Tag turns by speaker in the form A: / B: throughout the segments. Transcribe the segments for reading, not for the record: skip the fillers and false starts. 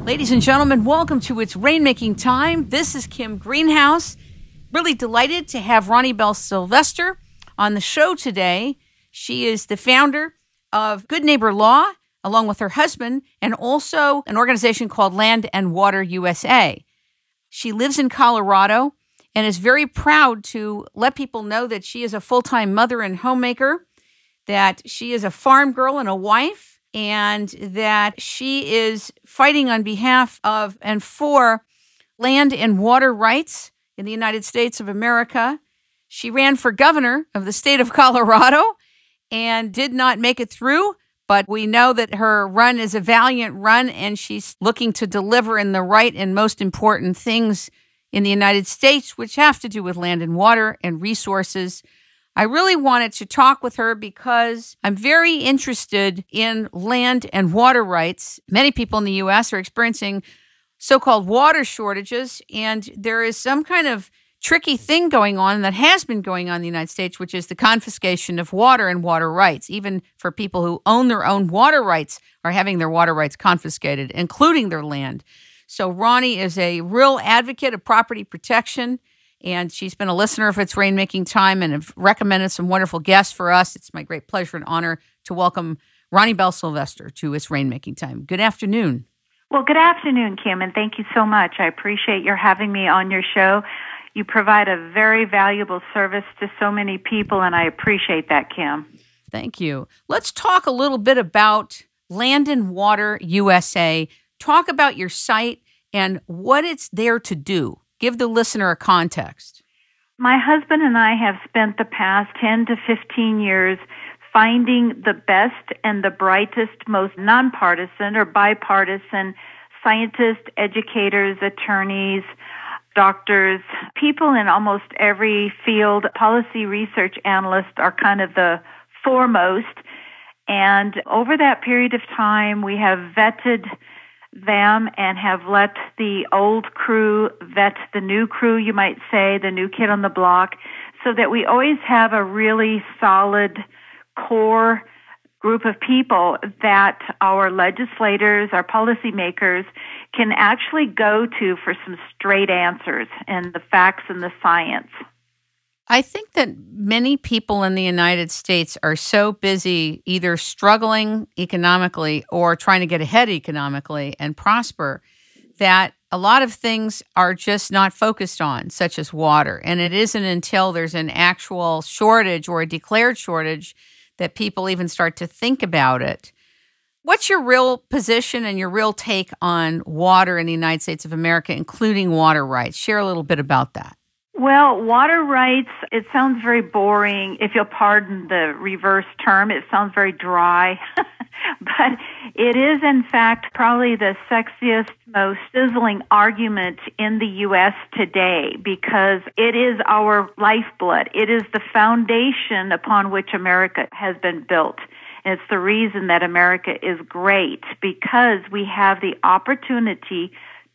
A: Ladies and gentlemen, welcome to It's Rainmaking Time. This is Kim Greenhouse. Really delighted to have Roni Bell Sylvester on the show today. She is the founder of Good Neighbor Law, along with her husband, and also an organization called Land and Water USA. She lives in Colorado and is very proud to let people know that she is a full-time mother and homemaker, that she is a farm girl and a wife, and that she is fighting on behalf of and for land and water rights in the United States of America. She ran for governor of the state of Colorado and did not make it through, but we know that her run is a valiant run, and she's looking to deliver in the right and most important things in the United States, which have to do with land and water and resources. I really wanted to talk with her because I'm very interested in land and water rights. Many people in the U.S. are experiencing so-called water shortages, and there is some kind of tricky thing going on that has been going on in the United States, which is the confiscation of water and water rights. Even for people who own their own water rights are having their water rights confiscated, including their land. So Roni is a real advocate of property protection, and she's been a listener of It's Rainmaking Time and have recommended some wonderful guests for us. It's my great pleasure and honor to welcome Roni Bell Sylvester to It's Rainmaking Time. Good afternoon.
B: Well, good afternoon, Kim, and thank you so much. I appreciate your having me on your show. You provide a very valuable service to so many people, and I appreciate that, Kim.
A: Thank you. Let's talk a little bit about Land and Water USA. Talk about your site and what it's there to do. Give the listener a context.
B: My husband and I have spent the past 10 to 15 years finding the best and the brightest, most nonpartisan or bipartisan scientists, educators, attorneys, doctors, people in almost every field. Policy research analysts are kind of the foremost. And over that period of time, we have vetted them and have let the old crew vet the new crew, you might say, the new kid on the block, so that we always have a really solid core group of people that our legislators, our policymakers can actually go to for some straight answers and the facts and the science.
A: I think that many people in the United States are so busy either struggling economically or trying to get ahead economically and prosper that a lot of things are just not focused on, such as water. And it isn't until there's an actual shortage or a declared shortage that people even start to think about it. What's your real position and your real take on water in the United States of America, including water rights? Share a little bit about that.
B: Well, water rights, it sounds very boring. If you'll pardon the reverse term, it sounds very dry. But it is, in fact, probably the sexiest, most sizzling argument in the U.S. today because it is our lifeblood. It is the foundation upon which America has been built. And it's the reason that America is great because we have the opportunity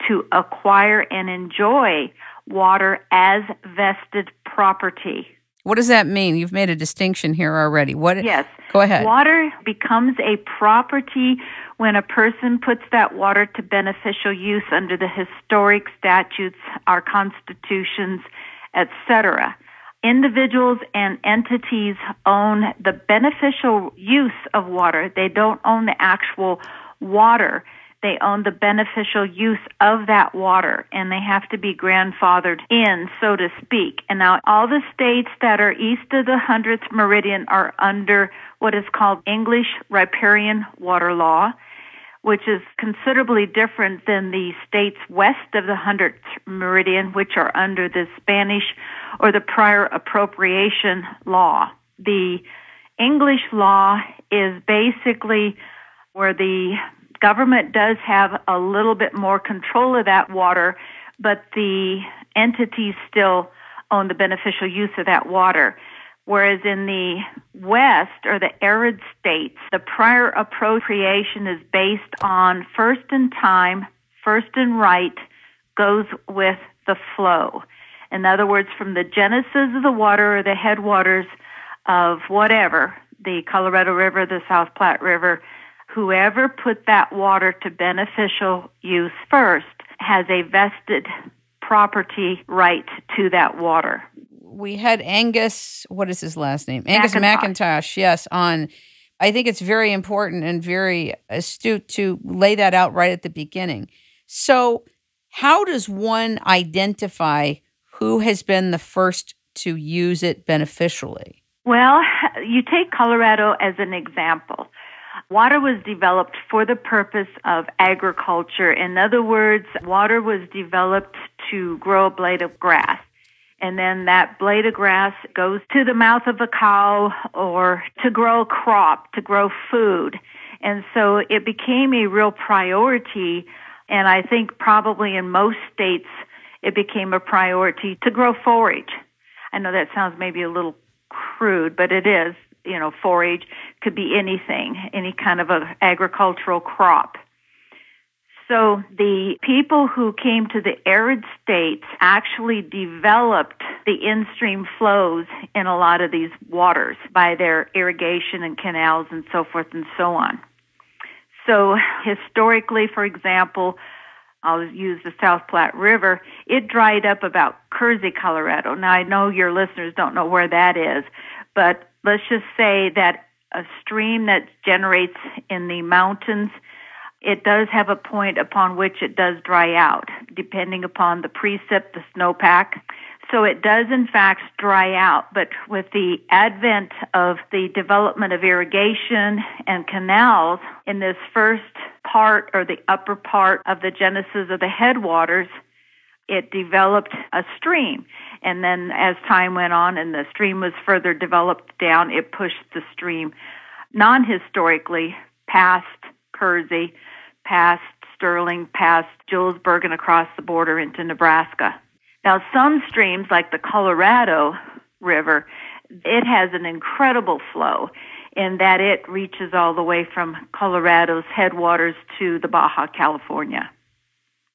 B: to acquire and enjoy water as vested property.
A: What does that mean? You've made a distinction here already.
B: Yes.
A: Go ahead.
B: Water becomes a property when a person puts that water to beneficial use under the historic statutes, our constitutions, etc. Individuals and entities own the beneficial use of water. They don't own the actual water. They own the beneficial use of that water, and they have to be grandfathered in, so to speak. And now all the states that are east of the 100th meridian are under what is called English riparian water law, which is considerably different than the states west of the 100th meridian, which are under the Spanish or the prior appropriation law. The English law is basically where the government does have a little bit more control of that water, but the entities still own the beneficial use of that water. Whereas in the West, or the arid states, the prior appropriation is based on first in time, first in right, goes with the flow. In other words, from the genesis of the water or the headwaters of whatever, the Colorado River, the South Platte River, whoever put that water to beneficial use first has a vested property right to that water.
A: We had Angus, what is his last name? Angus McIntosh, yes, on. I think it's very important and very astute to lay that out right at the beginning. So how does one identify who has been the first to use it beneficially?
B: Well, you take Colorado as an example. Water was developed for the purpose of agriculture. In other words, water was developed to grow a blade of grass. And then that blade of grass goes to the mouth of a cow or to grow a crop, to grow food. And so it became a real priority. And I think probably in most states, it became a priority to grow forage. I know that sounds maybe a little crude, but it is. You know, forage could be anything, any kind of an agricultural crop. So the people who came to the arid states actually developed the in-stream flows in a lot of these waters by their irrigation and canals and so forth and so on. So historically, for example, I'll use the South Platte River, it dried up about Kersey, Colorado. Now, I know your listeners don't know where that is, but let's just say that a stream that generates in the mountains, it does have a point upon which it does dry out, depending upon the precip, the snowpack. So it does, in fact, dry out. But with the advent of the development of irrigation and canals in this first part or the upper part of the genesis of the headwaters, it developed a stream. And then as time went on and the stream was further developed down, it pushed the stream non-historically past Kersey, past Sterling, past Julesburg, and across the border into Nebraska. Now, some streams, like the Colorado River, it has an incredible flow in that it reaches all the way from Colorado's headwaters to the Baja California.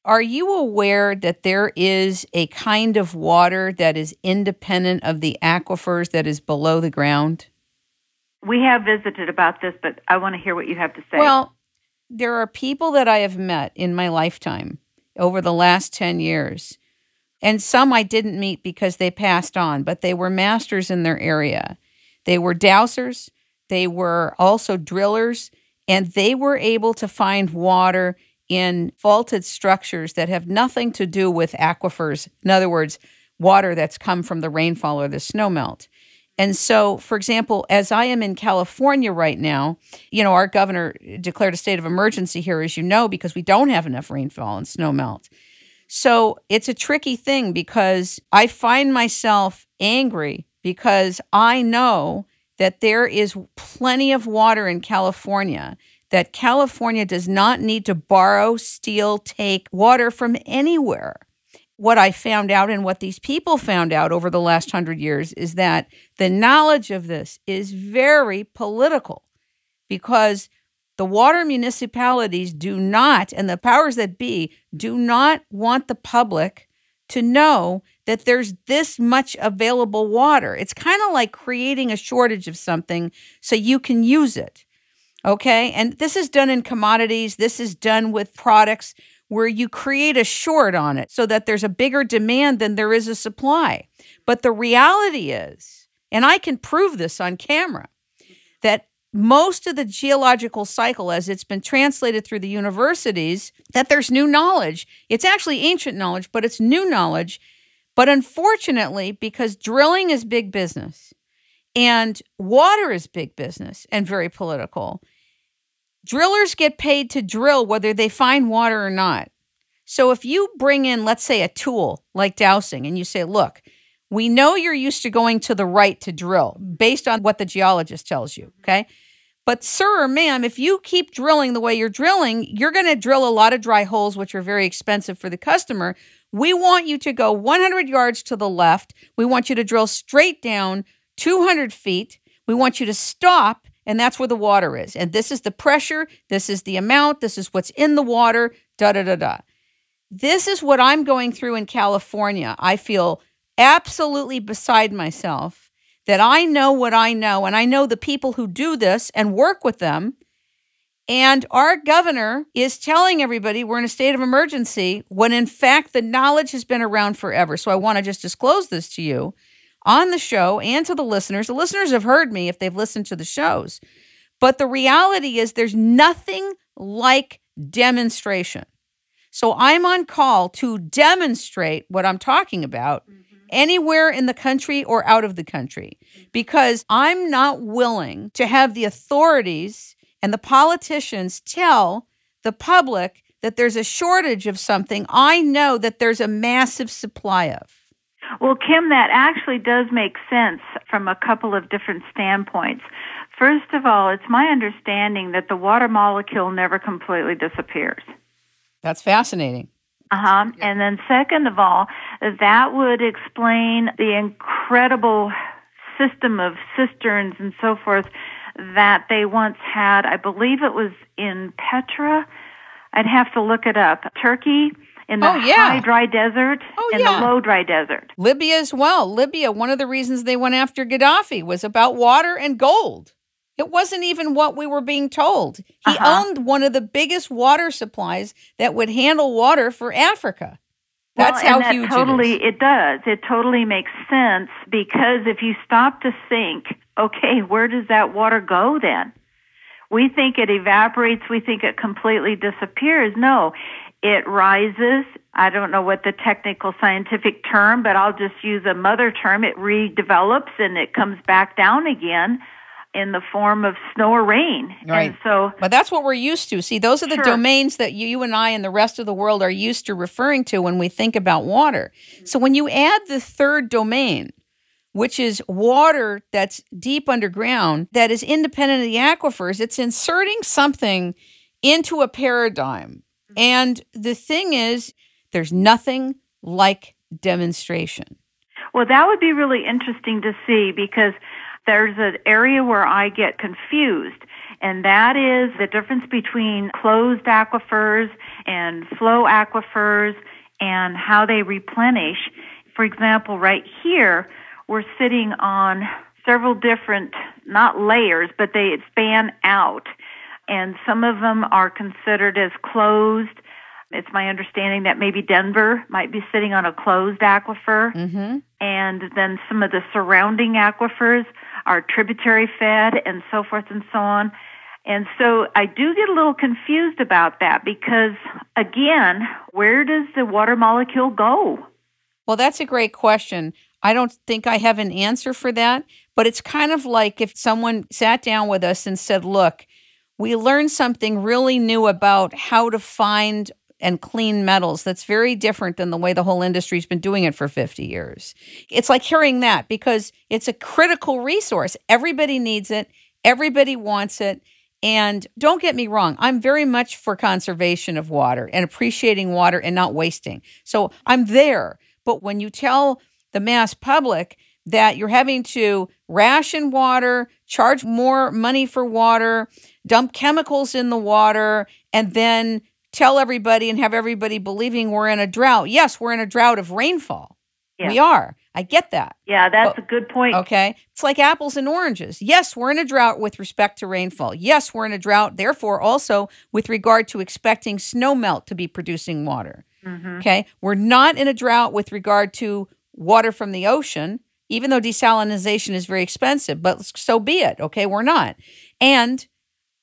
A: Are you aware that there is a kind of water that is independent of the aquifers that is below the ground?
B: We have visited about this, but I want to hear what you have to say.
A: Well, there are people that I have met in my lifetime over the last 10 years, and some I didn't meet because they passed on, but they were masters in their area. They were dowsers, they were also drillers, and they were able to find water in faulted structures that have nothing to do with aquifers. In other words, water that's come from the rainfall or the snowmelt. And so, for example, as I am in California right now, you know, our governor declared a state of emergency here, as you know, because we don't have enough rainfall and snowmelt. So it's a tricky thing because I find myself angry because I know that there is plenty of water in California, that California does not need to borrow, steal, take water from anywhere. What I found out and what these people found out over the last 100 years is that the knowledge of this is very political because the water municipalities do not, and the powers that be, do not want the public to know that there's this much available water. It's kind of like creating a shortage of something so you can use it. Okay? And this is done in commodities. This is done with products where you create a short on it so that there's a bigger demand than there is a supply. But the reality is, and I can prove this on camera, that most of the geological cycle, as it's been translated through the universities, that there's new knowledge. It's actually ancient knowledge, but it's new knowledge. But unfortunately, because drilling is big business and water is big business and very political, drillers get paid to drill whether they find water or not. So if you bring in, let's say, a tool like dowsing, and you say, look, we know you're used to going to the right to drill based on what the geologist tells you, okay? But sir or ma'am, if you keep drilling the way you're drilling, you're going to drill a lot of dry holes, which are very expensive for the customer. We want you to go 100 yards to the left. We want you to drill straight down 200 feet. We want you to stop. And that's where the water is. And this is the pressure. This is the amount. This is what's in the water, da-da-da-da. This is what I'm going through in California. I feel absolutely beside myself that I know what I know, and I know the people who do this and work with them, And our governor is telling everybody we're in a state of emergency when in fact the knowledge has been around forever. So I want to just disclose this to you on the show and to the listeners. The listeners have heard me if they've listened to the shows. But the reality is there's nothing like demonstration. So I'm on call to demonstrate what I'm talking about anywhere in the country or out of the country, because I'm not willing to have the authorities and the politicians tell the public that there's a shortage of something I know that there's a massive supply of.
B: Well, Kim, that actually does make sense from a couple of different standpoints. First of all, it's my understanding that the water molecule never completely disappears.
A: That's fascinating.
B: Yeah. And then second of all, that would explain the incredible system of cisterns and so forth that they once had. I believe it was in Petra. I'd have to look it up. Turkey, in the high dry desert, the low dry desert.
A: Libya as well. Libya, one of the reasons they went after Gaddafi was about water and gold. It wasn't even what we were being told. He owned one of the biggest water supplies that would handle water for Africa. That's how huge it is.
B: It does. It totally makes sense, because if you stop to think, okay, where does that water go then? We think it evaporates. We think it completely disappears. No, it rises. I don't know what the technical scientific term, but I'll just use a mother term. It redevelops and it comes back down again in the form of snow or rain.
A: Right.
B: And
A: but that's what we're used to. See, those are the domains that you and I and the rest of the world are used to referring to when we think about water. So when you add the third domain, which is water that's deep underground, that is independent of the aquifers, it's inserting something into a paradigm. And the thing is, there's nothing like demonstration.
B: Well, that would be really interesting to see, because there's an area where I get confused, and that is the difference between closed aquifers and flow aquifers and how they replenish. For example, right here, we're sitting on several different, not layers, but they span out, and some of them are considered as closed. It's my understanding that maybe Denver might be sitting on a closed aquifer, and then some of the surrounding aquifers are tributary fed and so forth and so on. And so I do get a little confused about that, because, again, where does the water molecule go?
A: Well, that's a great question. I don't think I have an answer for that, but it's kind of like if someone sat down with us and said, look, we learned something really new about how to find and clean metals that's very different than the way the whole industry's been doing it for 50 years. It's like hearing that, because it's a critical resource. Everybody needs it. Everybody wants it. And don't get me wrong, I'm very much for conservation of water and appreciating water and not wasting. So I'm there. But when you tell the mass public that you're having to ration water, charge more money for water, dump chemicals in the water, and then tell everybody and have everybody believing we're in a drought. Yes, we're in a drought of rainfall. Yeah. We are. I get that.
B: Yeah, that's a good point.
A: Okay. It's like apples and oranges. Yes, we're in a drought with respect to rainfall. Yes, we're in a drought, therefore, also with regard to expecting snow melt to be producing water. Okay. We're not in a drought with regard to water from the ocean, even though desalinization is very expensive, but so be it. Okay. We're not. And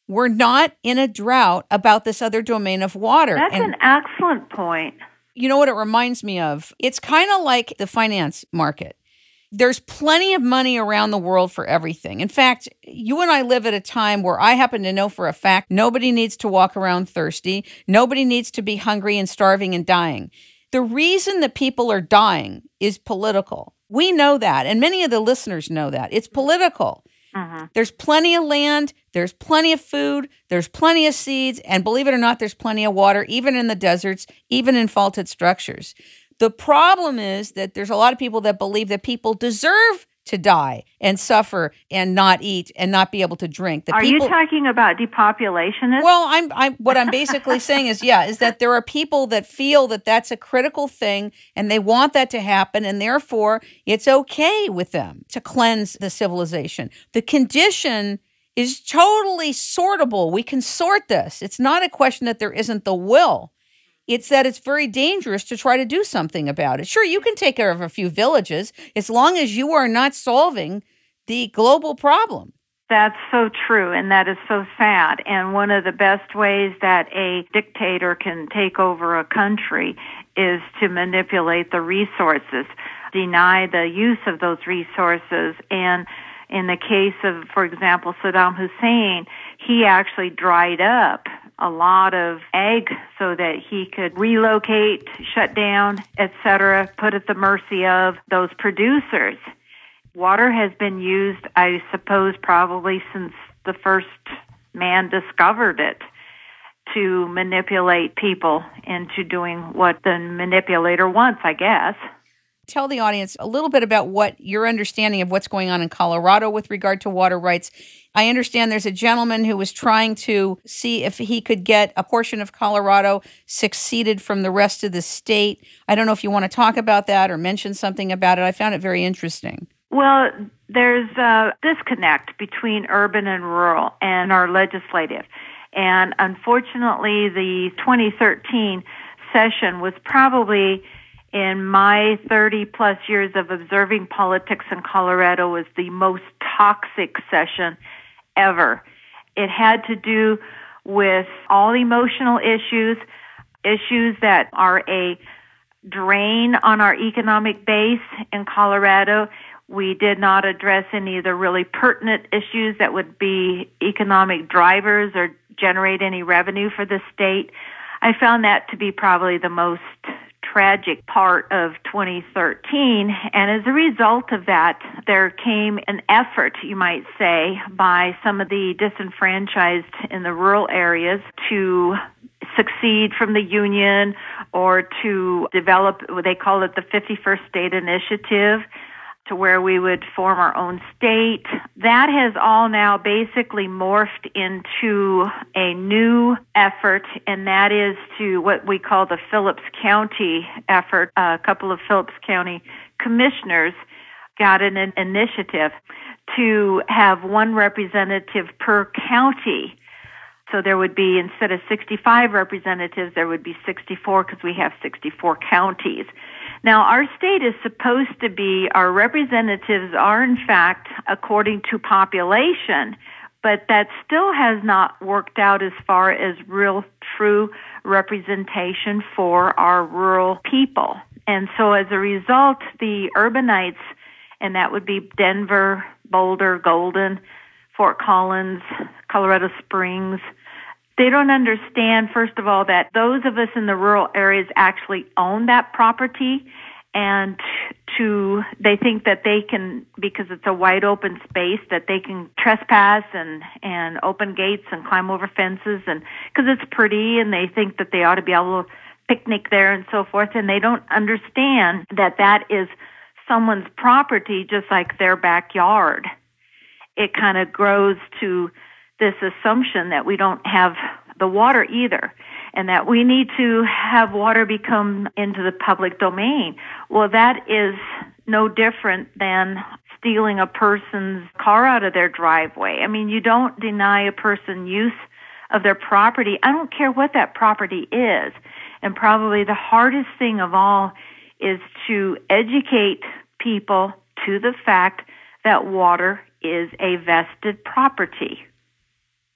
A: we're not in a drought about this other domain of water.
B: That's an excellent point.
A: You know what it reminds me of? It's kind of like the finance market. There's plenty of money around the world for everything. In fact, you and I live at a time where I happen to know for a fact nobody needs to walk around thirsty. Nobody needs to be hungry and starving and dying. The reason that people are dying is political. We know that, and many of the listeners know that. It's political. There's plenty of land, there's plenty of food, there's plenty of seeds, and believe it or not, there's plenty of water, even in the deserts, even in faulted structures. The problem is that there's a lot of people that believe that people deserve to die and suffer and not eat and not be able to drink.
B: Are you talking about depopulationists?
A: Well, what I'm basically saying is that there are people that feel that that's a critical thing and they want that to happen, and therefore it's okay with them to cleanse the civilization. The condition is totally sortable. We can sort this. It's not a question that there isn't the will. It's that it's very dangerous to try to do something about it. Sure, you can take care of a few villages as long as you are not solving the global problem.
B: That's so true, and that is so sad. And one of the best ways that a dictator can take over a country is to manipulate the resources, deny the use of those resources. And in the case of, for example, Saddam Hussein, he actually dried up a lot of ag so that he could relocate, shut down, etc., put at the mercy of those producers. Water has been used, I suppose, probably since the first man discovered it to manipulate people into doing what the manipulator wants, I guess.
A: Tell the audience a little bit about what your understanding of what's going on in Colorado with regard to water rights. I understand there's a gentleman who was trying to see if he could get a portion of Colorado seceded from the rest of the state. I don't know if you want to talk about that or mention something about it. I found it very interesting.
B: Well, there's a disconnect between urban and rural and our legislative. And unfortunately, the 2013 session was probably, in my 30-plus years of observing politics in Colorado, was the most toxic session ever. It had to do with all emotional issues that are a drain on our economic base in Colorado. We did not address any of the really pertinent issues that would be economic drivers or generate any revenue for the state. I found that to be probably the most tragic part of 2013. And as a result of that, there came an effort, you might say, by some of the disenfranchised in the rural areas to succeed from the union or to develop, they call it the 51st State Initiative, to where we would form our own state. That has all now basically morphed into a new effort, and that is to what we call the Phillips County effort. A couple of Phillips County commissioners got an initiative to have one representative per county. So there would be, instead of 65 representatives, there would be 64 because we have 64 counties. Now, our state is supposed to be, our representatives are, in fact, according to population, but that still has not worked out as far as real, true representation for our rural people. And so as a result, the urbanites, and that would be Denver, Boulder, Golden, Fort Collins, Colorado Springs, they don't understand, first of all, that those of us in the rural areas actually own that property, and they think that they can, because it's a wide open space, that they can trespass and open gates and climb over fences, and because it's pretty, and they think that they ought to be able to picnic there and so forth, and they don't understand that that is someone's property, just like their backyard. It kind of grows to this assumption that we don't have the water either, and that we need to have water become into the public domain. Well, that is no different than stealing a person's car out of their driveway. I mean, you don't deny a person use of their property. I don't care what that property is. And probably the hardest thing of all is to educate people to the fact that water is a vested property.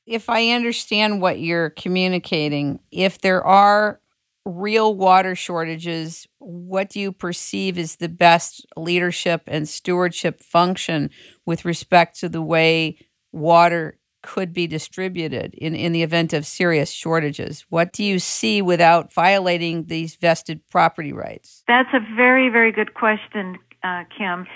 A: If I understand what you're communicating, if there are real water shortages, what do you perceive is the best leadership and stewardship function with respect to the way water could be distributed in the event of serious shortages? What do you see without violating these vested property rights?
B: That's a very, very good question, Kim.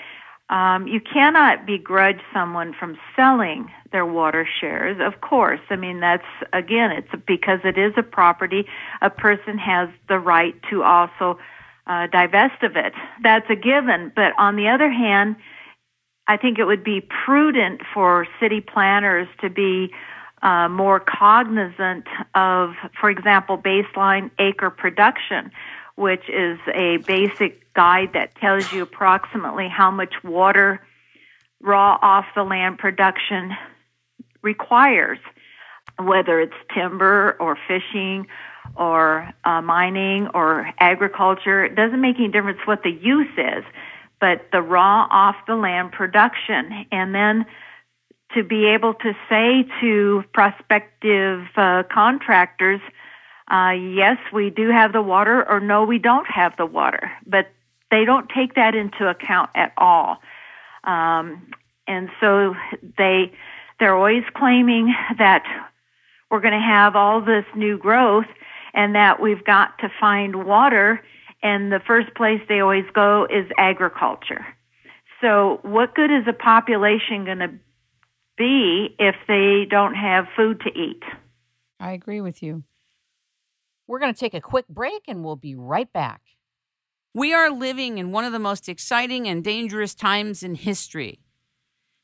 B: You cannot begrudge someone from selling their water shares, of course. I mean, that's, again, it's because it is a property, a person has the right to also divest of it. That's a given. But on the other hand, I think it would be prudent for city planners to be more cognizant of, for example, baseline acre production, which is a basic guide that tells you approximately how much water, raw off the land production requires, whether it's timber or fishing or mining or agriculture. It doesn't make any difference what the use is, but the raw off-the-land production. And then to be able to say to prospective contractors, yes, we do have the water, or no, we don't have the water. But they don't take that into account at all. And so they're always claiming that we're going to have all this new growth and that we've got to find water, and the first place they always go is agriculture. So what good is a population going to be if they don't have food to eat?
A: I agree with you. We're going to take a quick break and we'll be right back. We are living in one of the most exciting and dangerous times in history.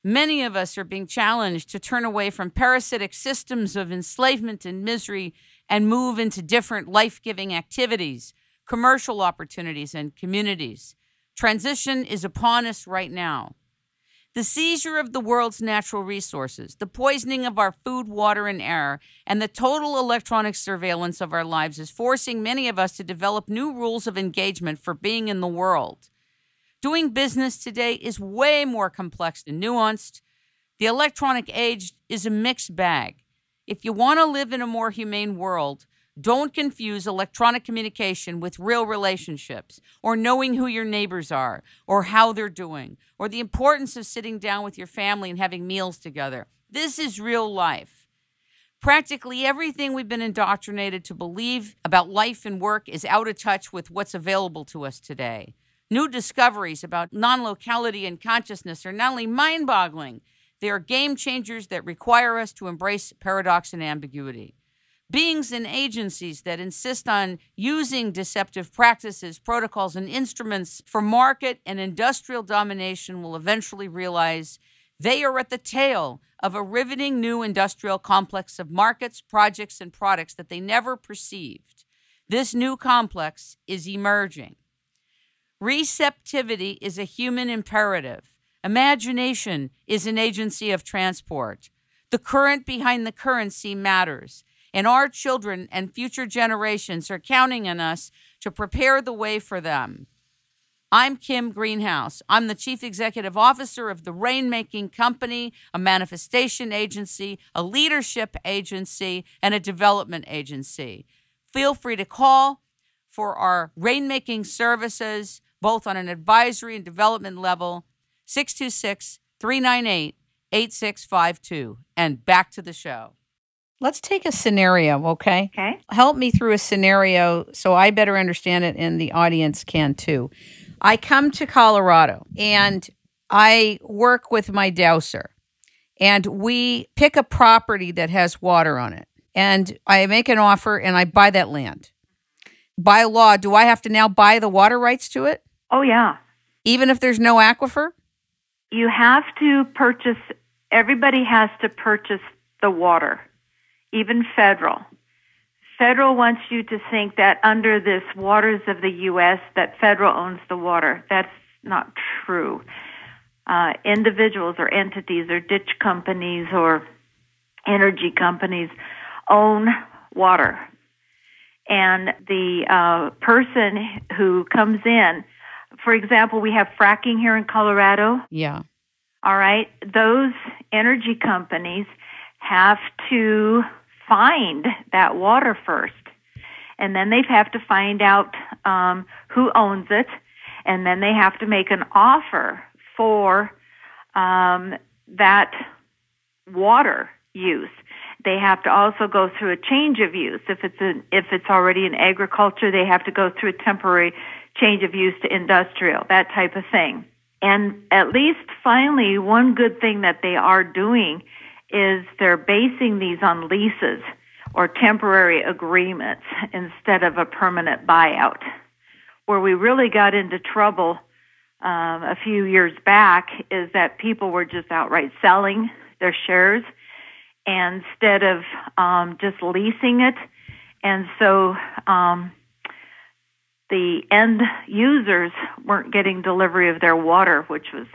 A: Many of us are being challenged to turn away from parasitic systems of enslavement and misery and move into different life-giving activities, commercial opportunities, and communities. Transition is upon us right now. The seizure of the world's natural resources, the poisoning of our food, water, and air, and the total electronic surveillance of our lives is forcing many of us to develop new rules of engagement for being in the world. Doing business today is way more complex and nuanced. The electronic age is a mixed bag. If you want to live in a more humane world, don't confuse electronic communication with real relationships, or knowing who your neighbors are, or how they're doing, or the importance of sitting down with your family and having meals together. This is real life. Practically everything we've been indoctrinated to believe about life and work is out of touch with what's available to us today. New discoveries about non-locality and consciousness are not only mind-boggling, they are game changers that require us to embrace paradox and ambiguity. Beings and agencies that insist on using deceptive practices, protocols, and instruments for market and industrial domination will eventually realize they are at the tail of a riveting new industrial complex of markets, projects, and products that they never perceived. This new complex is emerging. Receptivity is a human imperative. Imagination is an agency of transport. The current behind the currency matters, and our children and future generations are counting on us to prepare the way for them. I'm Kim Greenhouse. I'm the Chief Executive Officer of the Rainmaking Company, a manifestation agency, a leadership agency, and a development agency. Feel free to call for our rainmaking services, both on an advisory and development level, 626-398-8652. And back to the show. Let's take a scenario, okay?
B: Okay.
A: Help me through a scenario so I better understand it and the audience can too. I come to Colorado and I work with my dowser and we pick a property that has water on it. And I make an offer and I buy that land. By law, do I have to now buy the water rights to it?
B: Oh, yeah.
A: Even if there's no aquifer?
B: You have to purchase, everybody has to purchase the water, even federal. Federal wants you to think that under this waters of the U.S. that federal owns the water. That's not true. Individuals or entities or ditch companies or energy companies own water. And the person who comes in, for example, we have fracking here in Colorado.
A: Yeah.
B: All right. Those energy companies have to find that water first. And then they have to find out who owns it. And then they have to make an offer for that water use. They have to also go through a change of use. If it's already in agriculture, they have to go through a temporary change of use to industrial, that type of thing. And at least finally, one good thing that they are doing is they're basing these on leases or temporary agreements instead of a permanent buyout. Where we really got into trouble a few years back is that people were just outright selling their shares instead of just leasing it. And so the end users weren't getting delivery of their water, which was,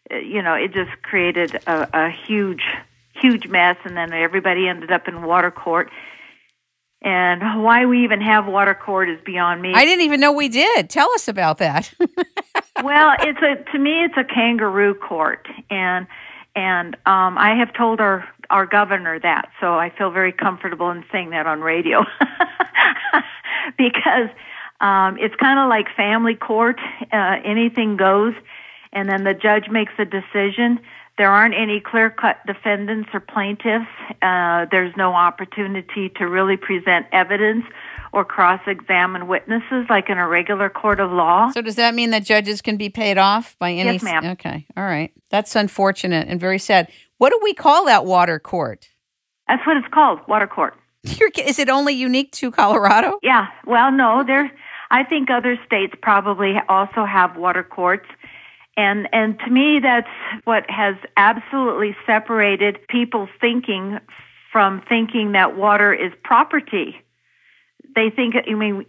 B: it just created a huge huge mess, and then everybody ended up in water court. And why we even have water court is beyond me.
A: I didn't even know we did. Tell us about that.
B: Well, to me it's a kangaroo court, and I have told our governor that, so I feel very comfortable in saying that on radio. Because it's kind of like family court. Anything goes, and then the judge makes a decision. There aren't any clear-cut defendants or plaintiffs. There's no opportunity to really present evidence or cross-examine witnesses like in a regular court of law.
A: So does that mean that judges can be paid off by any...
B: Yes, ma'am.
A: Okay, all right. That's unfortunate and very sad. What do we call that water court?
B: That's what it's called, water court.
A: Is it only unique to Colorado?
B: Yeah. Well, no. I think other states probably also have water courts. And to me, that's what has absolutely separated people's thinking from thinking that water is property. They think, you,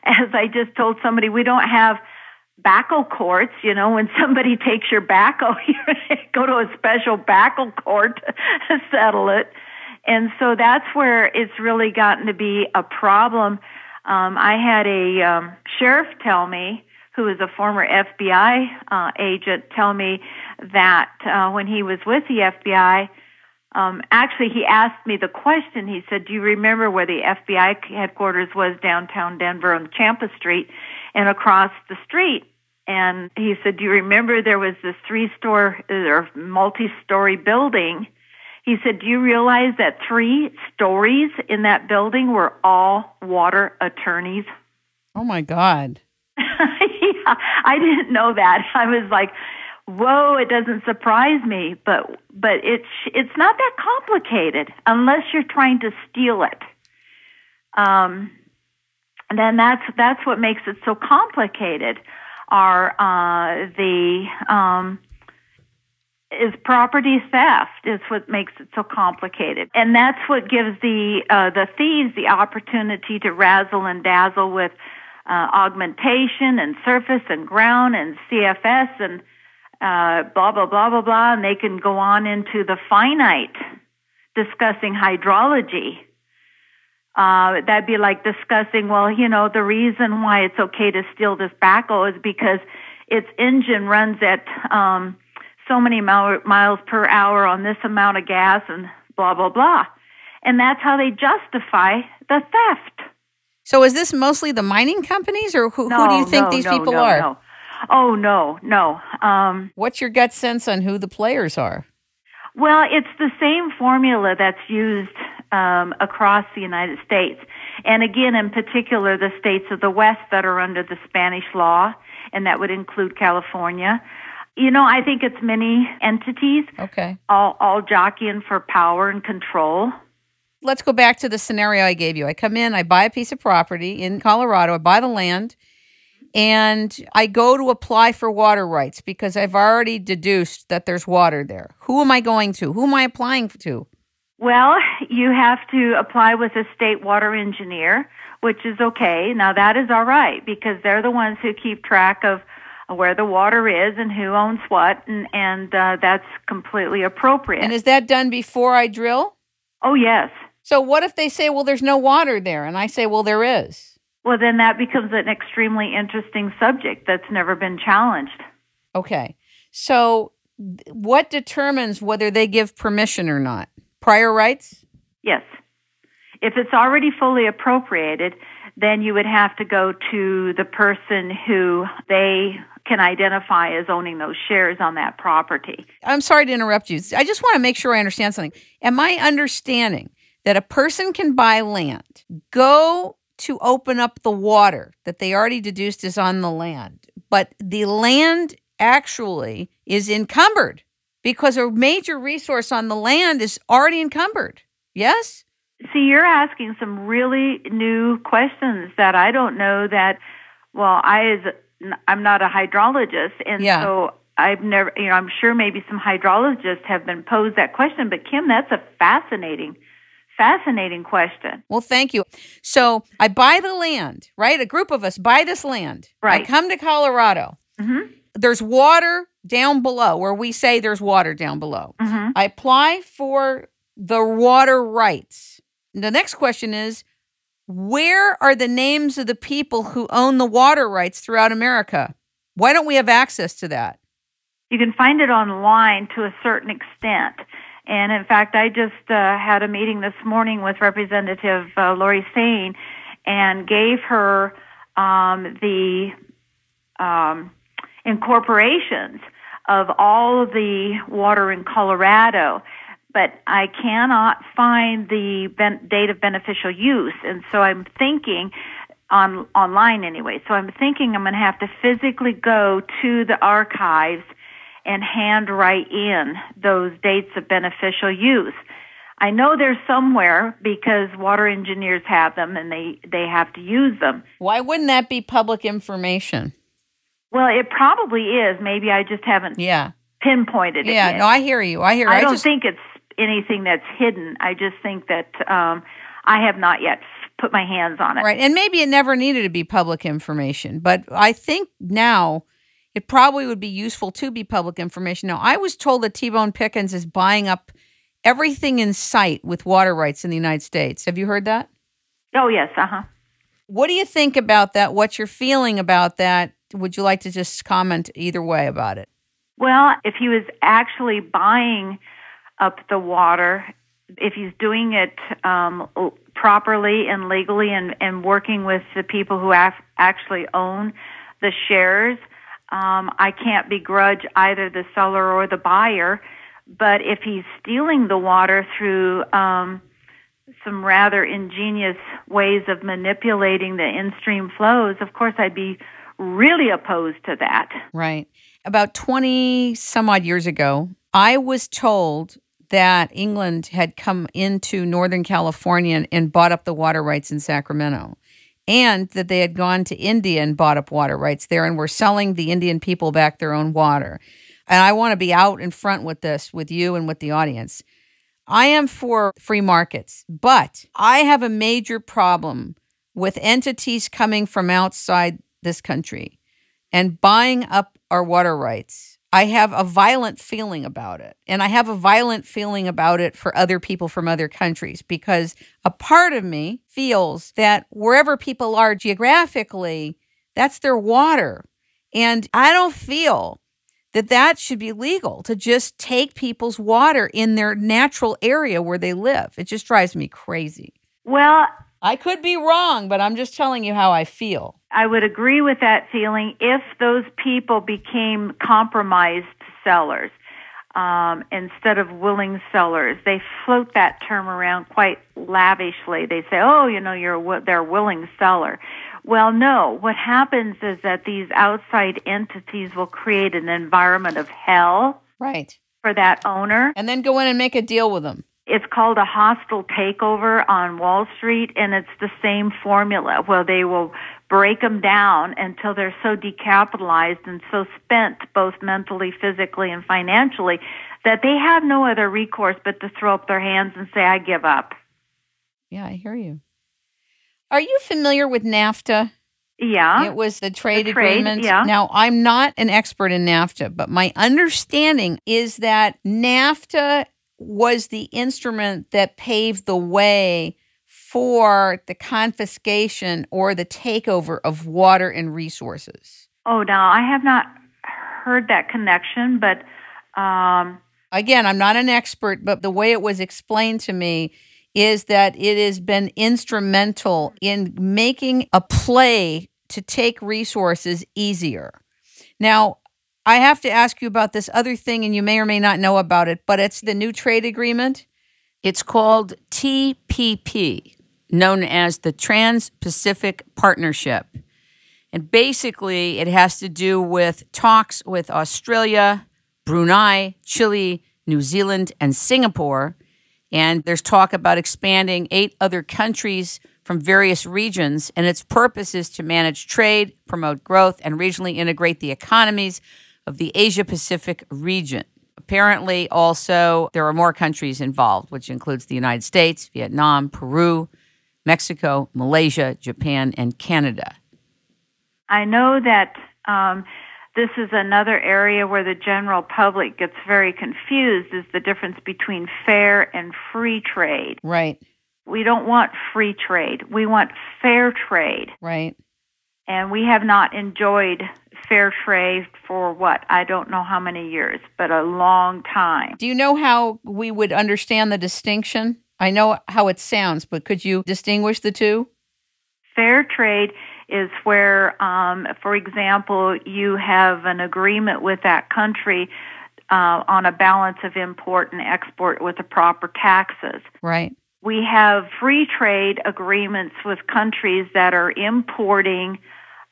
B: as I just told somebody, we don't have backle courts. When somebody takes your backle, you go to a special backle court to settle it. And so that's where it's really gotten to be a problem. I had a sheriff tell me, who is a former FBI agent, tell me that when he was with the FBI, actually he asked me the question. He said, do you remember where the FBI headquarters was downtown Denver on Champa Street and across the street? And he said, do you remember there was this multi-story building? He said, do you realize that 3 stories in that building were all water attorneys?
A: Oh, my God.
B: Yeah, I didn't know that. I was like, whoa, it doesn't surprise me. But it's not that complicated unless you're trying to steal it. And then that's what makes it so complicated. Is property theft is what makes it so complicated. And that's what gives the thieves the opportunity to razzle and dazzle with augmentation and surface and ground and CFS and blah, blah, blah, blah, blah. And they can go on into the finite discussing hydrology. That'd be like discussing, the reason why it's okay to steal this backhoe is because its engine runs at so many miles per hour on this amount of gas and blah, blah, blah. And that's how they justify the theft.
A: So is this mostly the mining companies, or who do you think these people are?
B: No. Oh, no.
A: What's your gut sense on who the players are?
B: Well, it's the same formula that's used across the United States. And again, in particular, the states of the West that are under the Spanish law, and that would include California. I think it's many entities,
A: okay,
B: all jockeying for power and control.
A: Let's go back to the scenario I gave you. I come in, I buy a piece of property in Colorado, I buy the land, and I go to apply for water rights because I've already deduced that there's water there. Who am I going to? Who am I applying to?
B: Well, you have to apply with a state water engineer, which is okay. Now, that is all right because they're the ones who keep track of where the water is and who owns what, and that's completely appropriate.
A: And is that done before I drill?
B: Oh, yes.
A: So what if they say, well, there's no water there, and I say, well, there is?
B: Well, then that becomes an extremely interesting subject that's never been challenged.
A: Okay. So what determines whether they give permission or not? Prior rights?
B: Yes. If it's already fully appropriated, then you would have to go to the person who they can identify as owning those shares on that property.
A: I'm sorry to interrupt you. I just want to make sure I understand something. Am I understanding that a person can buy land, go to open up the water that they already deduced is on the land, but the land actually is encumbered because a major resource on the land is already encumbered? Yes?
B: See, you're asking some really new questions that I don't know that, I'm not a hydrologist, and so I've never, I'm sure maybe some hydrologists have been posed that question, but Kim, that's a fascinating question.
A: Well, thank you. So I buy the land, right? A group of us buy this land.
B: Right.
A: I come to Colorado.
B: Mm-hmm.
A: There's water down below where we say there's water down below.
B: Mm-hmm.
A: I apply for the water rights. The next question is, where are the names of the people who own the water rights throughout America? Why don't we have access to that?
B: You can find it online to a certain extent. And in fact, I just had a meeting this morning with Representative Lori Sain and gave her the incorporations of all of the water in Colorado, but I cannot find the date of beneficial use. And so I'm thinking, online anyway, so I'm thinking I'm going to have to physically go to the archives and handwrite in those dates of beneficial use. I know they're somewhere because water engineers have them and they have to use them.
A: Why wouldn't that be public information?
B: Well, it probably is. Maybe I just haven't pinpointed it yet.
A: No, I hear you. I
B: don't think it's anything that's hidden. I just think that I have not yet put my hands on it.
A: Right, and maybe it never needed to be public information, but I think now it probably would be useful to be public information. Now, I was told that T-Bone Pickens is buying up everything in sight with water rights in the United States. Have you heard that?
B: Oh, yes, uh-huh.
A: What do you think about that? What's your feeling about that? Would you like to just comment either way about it?
B: Well, if he was actually buying up the water, if he's doing it properly and legally and working with the people who actually own the shares, I can't begrudge either the seller or the buyer. But if he's stealing the water through some rather ingenious ways of manipulating the in-stream flows, of course I'd be really opposed to that.
A: Right. About 20 some odd years ago, I was told that England had come into Northern California and bought up the water rights in Sacramento, and that they had gone to India and bought up water rights there and were selling the Indian people back their own water. And I want to be out in front with this, with you and with the audience. I am for free markets, but I have a major problem with entities coming from outside this country and buying up our water rights. I have a violent feeling about it. And I have a violent feeling about it for other people from other countries, because a part of me feels that wherever people are geographically, that's their water. And I don't feel that should be legal to just take people's water in their natural area where they live. It just drives me crazy.
B: Well,
A: I could be wrong, but I'm just telling you how I feel.
B: I would agree with that feeling if those people became compromised sellers instead of willing sellers. They float that term around quite lavishly. They say, oh, they're a willing seller. Well, no. What happens is that these outside entities will create an environment of hell for that owner.
A: And then go in and make a deal with them.
B: It's called a hostile takeover on Wall Street, and it's the same formula. Well, they will break them down until they're so decapitalized and so spent, both mentally, physically, and financially, that they have no other recourse but to throw up their hands and say, I give up.
A: Yeah, I hear you. Are you familiar with NAFTA?
B: Yeah.
A: It was the trade agreement.
B: Yeah.
A: Now, I'm not an expert in NAFTA, but my understanding is that NAFTA was the instrument that paved the way for the confiscation or the takeover of water and resources.
B: Oh, now, I have not heard that connection, but...
A: Again, I'm not an expert, but the way it was explained to me is that it has been instrumental in making a play to take resources easier. Now, I have to ask you about this other thing, and you may or may not know about it, but it's the new trade agreement. It's called TPP, known as the Trans-Pacific Partnership. And basically, it has to do with talks with Australia, Brunei, Chile, New Zealand, and Singapore. And there's talk about expanding 8 other countries from various regions, and its purpose is to manage trade, promote growth, and regionally integrate the economies of the Asia-Pacific region. Apparently, also, there are more countries involved, which includes the United States, Vietnam, Peru, Mexico, Malaysia, Japan, and Canada.
B: I know that this is another area where the general public gets very confused, is the difference between fair and free trade.
A: Right.
B: We don't want free trade. We want fair trade.
A: Right.
B: And we have not enjoyed fair trade for I don't know how many years, but a long time.
A: Do you know how we would understand the distinction? I know how it sounds, but could you distinguish the two?
B: Fair trade is where, for example, you have an agreement with that country on a balance of import and export with the proper taxes.
A: Right.
B: We have free trade agreements with countries that are importing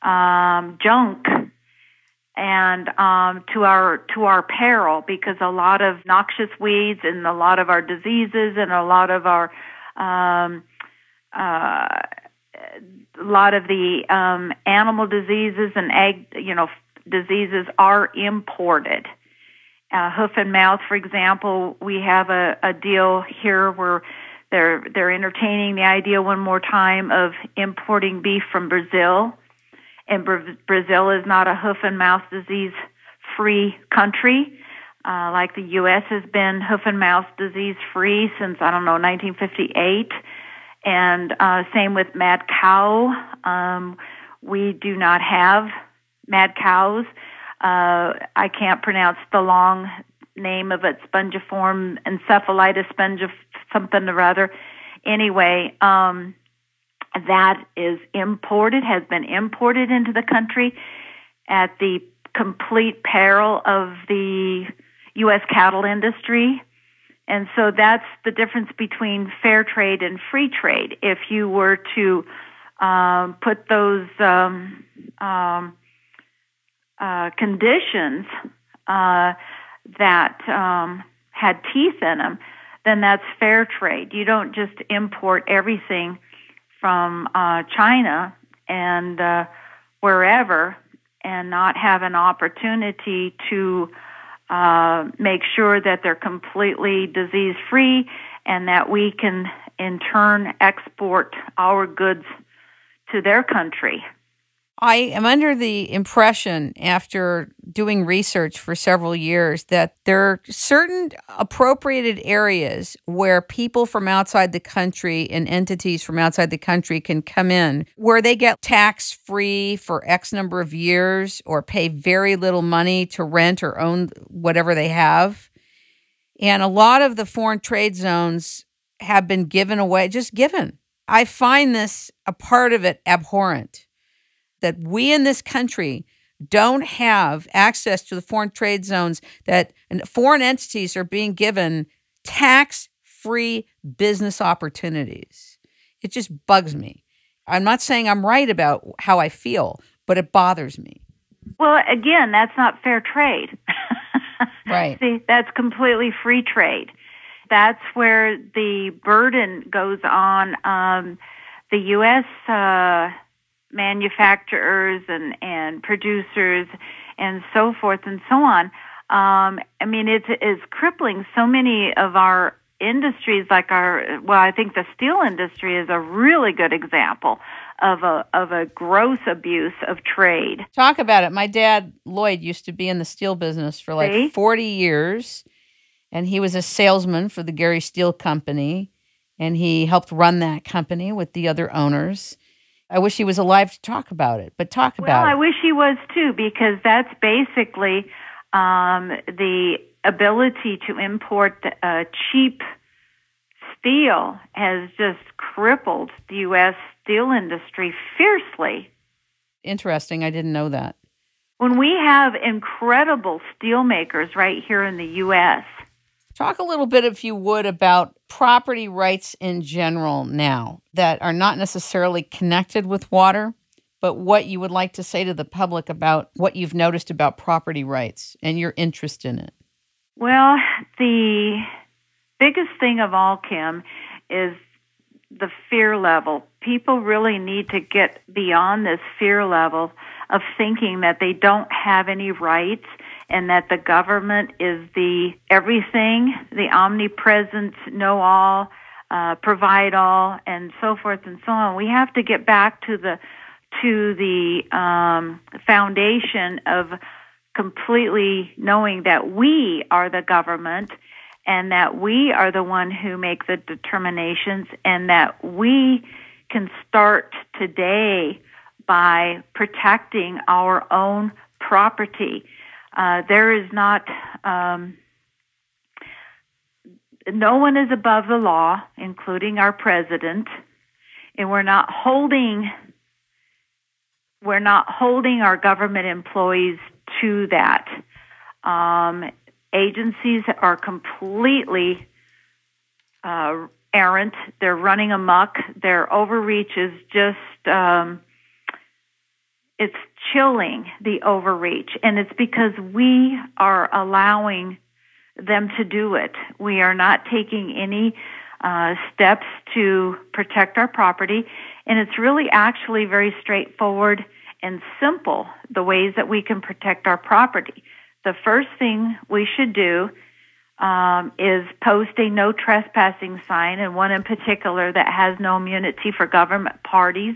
B: junk and to our peril, because a lot of noxious weeds and a lot of our diseases and a lot of the animal diseases and egg diseases are imported. Hoof and mouth, for example, we have a deal here where they're entertaining the idea one more time of importing beef from Brazil. And Brazil is not a hoof and mouth disease free country, like the U.S. has been hoof and mouth disease free since 1958. And same with mad cow. We do not have mad cows. I can't pronounce the long name of it, spongiform encephalitis something or other. Anyway, that is imported, has been imported into the country at the complete peril of the U.S. cattle industry. And so that's the difference between fair trade and free trade. If you were to put those conditions that had teeth in them, then that's fair trade. You don't just import everything from China and wherever and not have an opportunity to make sure that they're completely disease-free and that we can, in turn, export our goods to their country.
A: I am under the impression, after doing research for several years, that there are certain appropriated areas where people from outside the country and entities from outside the country can come in, where they get tax-free for X number of years or pay very little money to rent or own whatever they have. And a lot of the foreign trade zones have been given away, just given. I find this, a part of it, abhorrent, that we in this country don't have access to the foreign trade zones, that foreign entities are being given tax-free business opportunities. It just bugs me. I'm not saying I'm right about how I feel, but it bothers me.
B: Well, again, that's not fair trade.
A: Right.
B: See, that's completely free trade. That's where the burden goes on the U.S. Manufacturers and producers and so forth and so on. I mean, it's crippling so many of our industries, like I think the steel industry is a really good example of a gross abuse of trade.
A: Talk about it. My dad, Lloyd, used to be in the steel business for like 40 years, and he was a salesman for the Gary Steel Company, and he helped run that company with the other owners. I wish he was alive to talk about it, but talk about it.
B: Well, I wish he was too, because that's basically the ability to import cheap steel has just crippled the U.S. steel industry fiercely.
A: Interesting. I didn't know that.
B: When we have incredible steel makers right here in the U.S.
A: Talk a little bit, if you would, about property rights in general now that are not necessarily connected with water, but what you would like to say to the public about what you've noticed about property rights and your interest in it.
B: Well, the biggest thing of all, Kim, is the fear level. People really need to get beyond this fear level of thinking that they don't have any rights and that the government is the everything, the omnipresent, know-all, provide all, and so forth and so on. We have to get back to the foundation of completely knowing that we are the government and that we are the one who make the determinations, and that we can start today by protecting our own property. There is not, no one is above the law, including our president, and we're not holding our government employees to that. Agencies are completely errant. They're running amok. Their overreach is just, it's chilling, the overreach. And it's because we are allowing them to do it. We are not taking any steps to protect our property. And it's really actually very straightforward and simple, the ways that we can protect our property. The first thing we should do is post a no trespassing sign, and one in particular that has no immunity for government parties,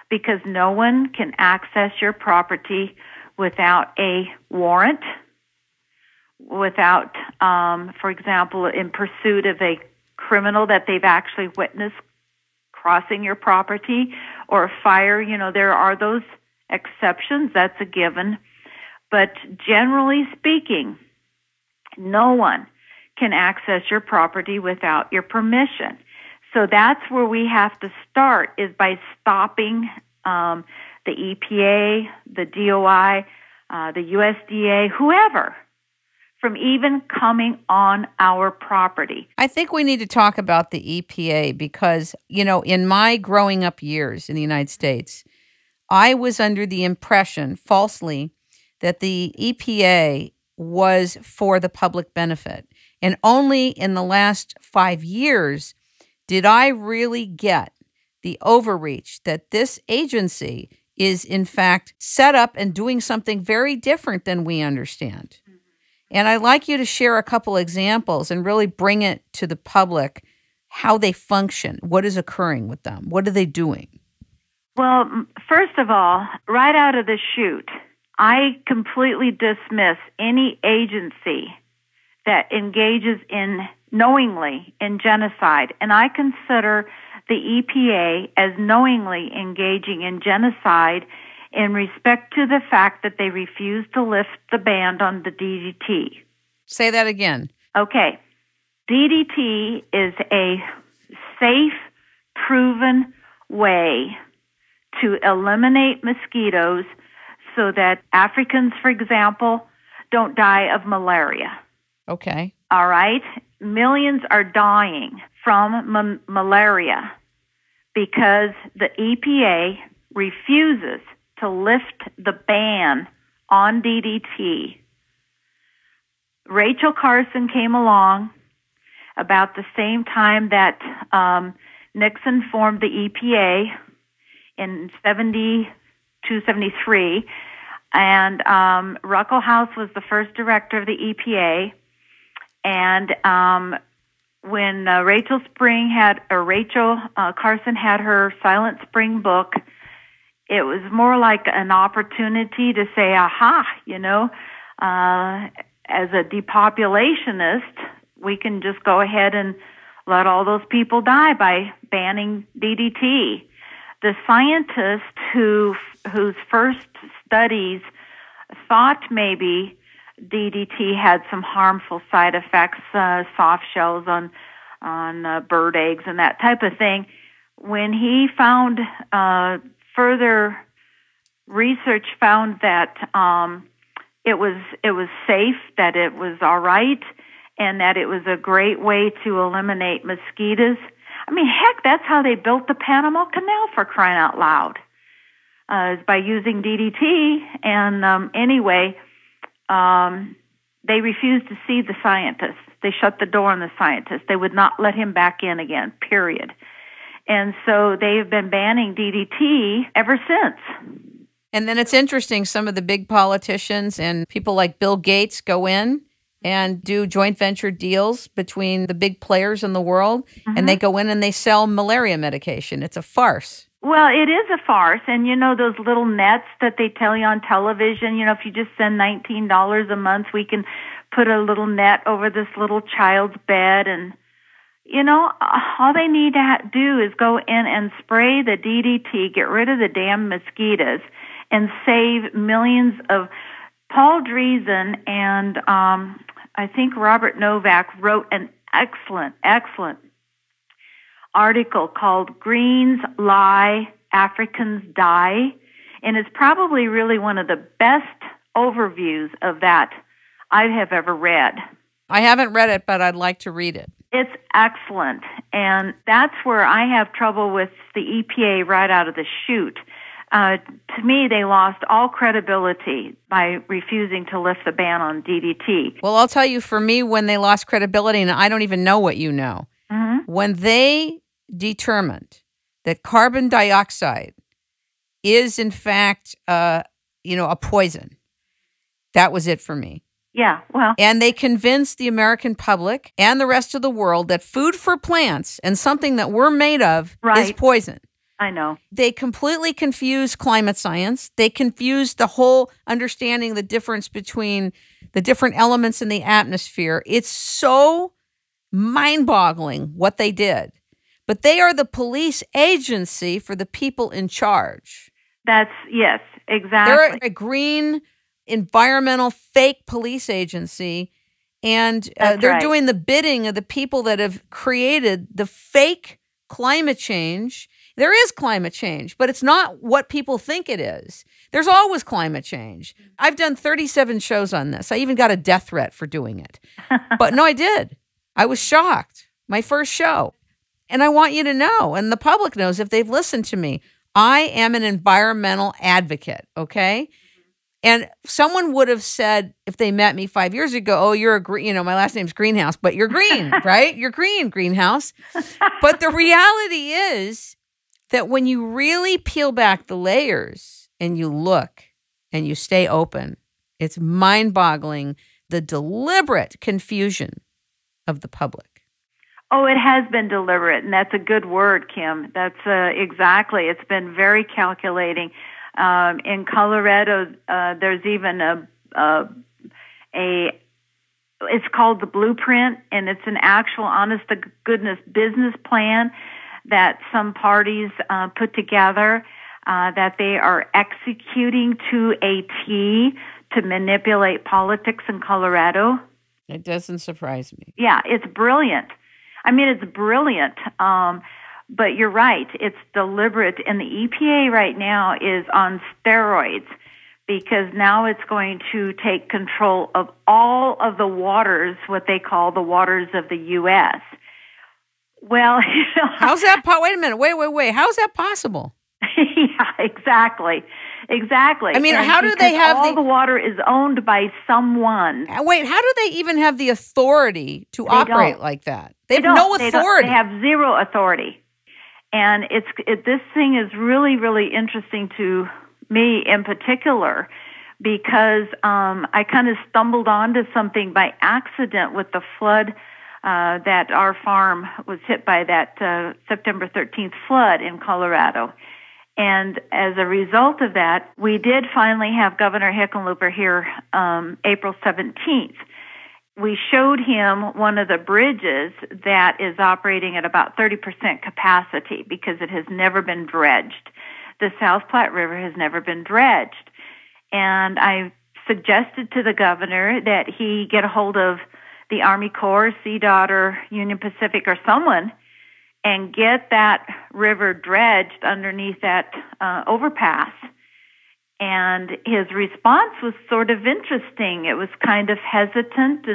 B: because no one can access your property without a warrant, without, for example, in pursuit of a criminal that they've actually witnessed crossing your property, or a fire. You know, there are those exceptions. That's a given. But generally speaking, no one can access your property without your permission. So that's where we have to start, is by stopping the EPA, the DOI, the USDA, whoever, from even coming on our property.
A: I think we need to talk about the EPA because, you know, in my growing up years in the United States, I was under the impression, falsely, that the EPA was for the public benefit. And only in the last 5 years did I really get the overreach that this agency is, in fact, set up and doing something very different than we understand. Mm-hmm. And I'd like you to share a couple examples and really bring it to the public, how they function, what is occurring with them, what are they doing?
B: Well, first of all, right out of the chute, I completely dismiss any agency that engages knowingly in genocide, and I consider the EPA as knowingly engaging in genocide in respect to the fact that they refuse to lift the ban on the DDT.
A: Say that again.
B: Okay. DDT is a safe, proven way to eliminate mosquitoes so that Africans, for example, don't die of malaria.
A: Okay.
B: All right? Millions are dying from malaria because the EPA refuses to lift the ban on DDT. Rachel Carson came along about the same time that Nixon formed the EPA in 72, 73, and Ruckelshaus was the first director of the EPA. And when Rachel Carson had her Silent Spring book, it was more like an opportunity to say, aha, as a depopulationist, we can just go ahead and let all those people die by banning DDT. The scientist whose first studies thought maybe DDT had some harmful side effects, soft shells on bird eggs and that type of thing, when he found further research found that it was safe, that it was all right, and that it was a great way to eliminate mosquitoes. I mean, heck, that's how they built the Panama Canal, for crying out loud, is by using DDT. And anyway, they refused to see the scientists. They shut the door on the scientists. They would not let him back in again, period. And so they have been banning DDT ever since.
A: And then it's interesting, some of the big politicians and people like Bill Gates go in and do joint venture deals between the big players in the world, and they go in and they sell malaria medication. It's a farce.
B: Well, it is a farce. And, those little nets that they tell you on television, if you just send $19 a month, we can put a little net over this little child's bed. And, all they need to do is go in and spray the DDT, get rid of the damn mosquitoes, and save millions of. Paul Dreesen and I think Robert Novak wrote an excellent article called Greens Lie, Africans Die, and it's probably really one of the best overviews of that I have ever read.
A: I haven't read it, but I'd like to read it.
B: It's excellent, and that's where I have trouble with the EPA right out of the chute. To me, they lost all credibility by refusing to lift the ban on DDT.
A: Well, I'll tell you, for me, when they lost credibility, and I don't even know what you know, when they determined that carbon dioxide is, in fact, a poison, that was it for me.
B: Yeah, well.
A: And they convinced the American public and the rest of the world that food for plants and something that we're made of is poison.
B: I know.
A: They completely confused climate science. They confused the whole understanding the difference between the different elements in the atmosphere. It's so mind-boggling what they did. But they are the police agency for the people in charge.
B: Yes, exactly.
A: They're a green environmental fake police agency, and they're doing the bidding of the people that have created the fake climate change. There is climate change, but it's not what people think it is. There's always climate change. I've done 37 shows on this. I even got a death threat for doing it. But no, I did. I was shocked. My first show. And I want you to know, and the public knows if they've listened to me, I am an environmental advocate, okay? And someone would have said, if they met me 5 years ago, oh, you're a green, my last name's Greenhouse, but you're green, right? You're green, Greenhouse. But the reality is that when you really peel back the layers and you look and you stay open, it's mind-boggling, the deliberate confusion of the public.
B: Oh, it has been deliberate, and that's a good word, Kim. That's exactly. It's been very calculating. In Colorado, there's even it's called the Blueprint, and it's an actual honest-to-goodness business plan that some parties put together that they are executing to a T to manipulate politics in Colorado.
A: It doesn't surprise me.
B: Yeah, it's brilliant. I mean, it's brilliant. But you're right, it's deliberate. And the EPA right now is on steroids because now it's going to take control of all of the waters, what they call the waters of the U.S. Well,
A: how's that? Wait a minute. Wait. How's that possible?
B: Yeah, exactly. I mean,
A: how do they have
B: all the water is owned by someone?
A: Wait, how do they even have the authority to operate like that? They have no authority.
B: They have zero authority. And this thing is really, really interesting to me in particular because I kind of stumbled onto something by accident with the flood that our farm was hit by, that September 13th flood in Colorado. And as a result of that, we did finally have Governor Hickenlooper here April 17th. We showed him one of the bridges that is operating at about 30% capacity because it has never been dredged. The South Platte River has never been dredged. And I suggested to the governor that he get a hold of the Army Corps, CDOT, or Union Pacific, or someone, and get that river dredged underneath that overpass. And his response was sort of interesting. It was kind of hesitant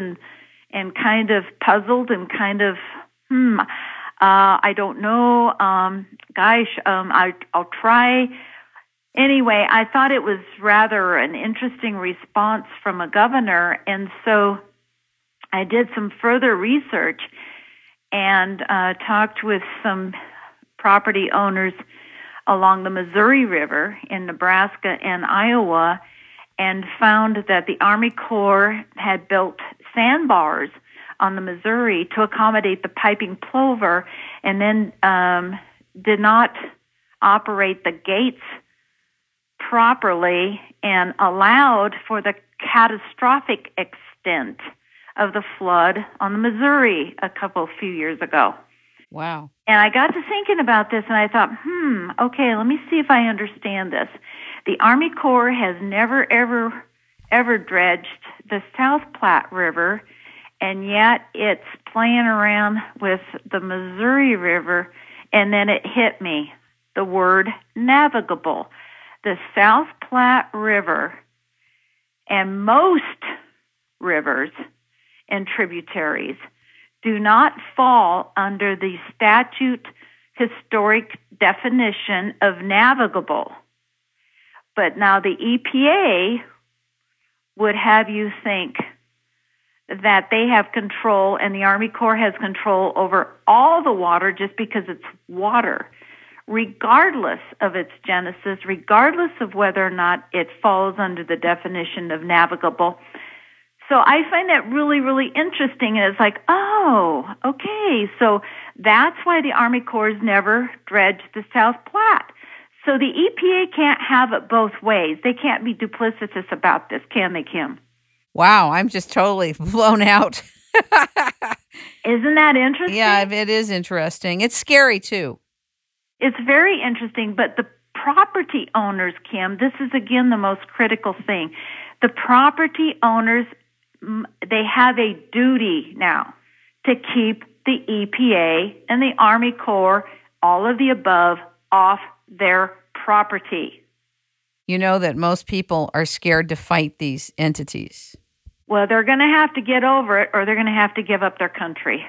B: and kind of puzzled and kind of, I don't know, I'll try. Anyway, I thought it was rather an interesting response from a governor, and so I did some further research and talked with some property owners along the Missouri River in Nebraska and Iowa, and found that the Army Corps had built sandbars on the Missouri to accommodate the piping plover, and then did not operate the gates properly and allowed for the catastrophic extent of the flood on the Missouri a few years ago.
A: Wow.
B: And I got to thinking about this, and I thought, okay, let me see if I understand this. The Army Corps has never, ever dredged the South Platte River, and yet it's playing around with the Missouri River, and then it hit me, the word navigable. The South Platte River and most rivers and tributaries do not fall under the statute historic definition of navigable. But now the EPA would have you think that they have control and the Army Corps has control over all the water just because it's water, regardless of its genesis, regardless of whether or not it falls under the definition of navigable. So I find that really, really interesting. And it's like, oh, okay. So that's why the Army Corps never dredged the South Platte. So the EPA can't have it both ways. They can't be duplicitous about this, can they, Kim?
A: Wow, I'm just totally blown out.
B: Isn't that interesting?
A: Yeah, it is interesting. It's scary, too.
B: It's very interesting, but the property owners, Kim, this is, again, the most critical thing. The property owners, they have a duty now to keep the EPA and the Army Corps, all of the above, off their property.
A: You know that most people are scared to fight these entities.
B: Well, they're going to have to get over it, or they're going to have to give up their country.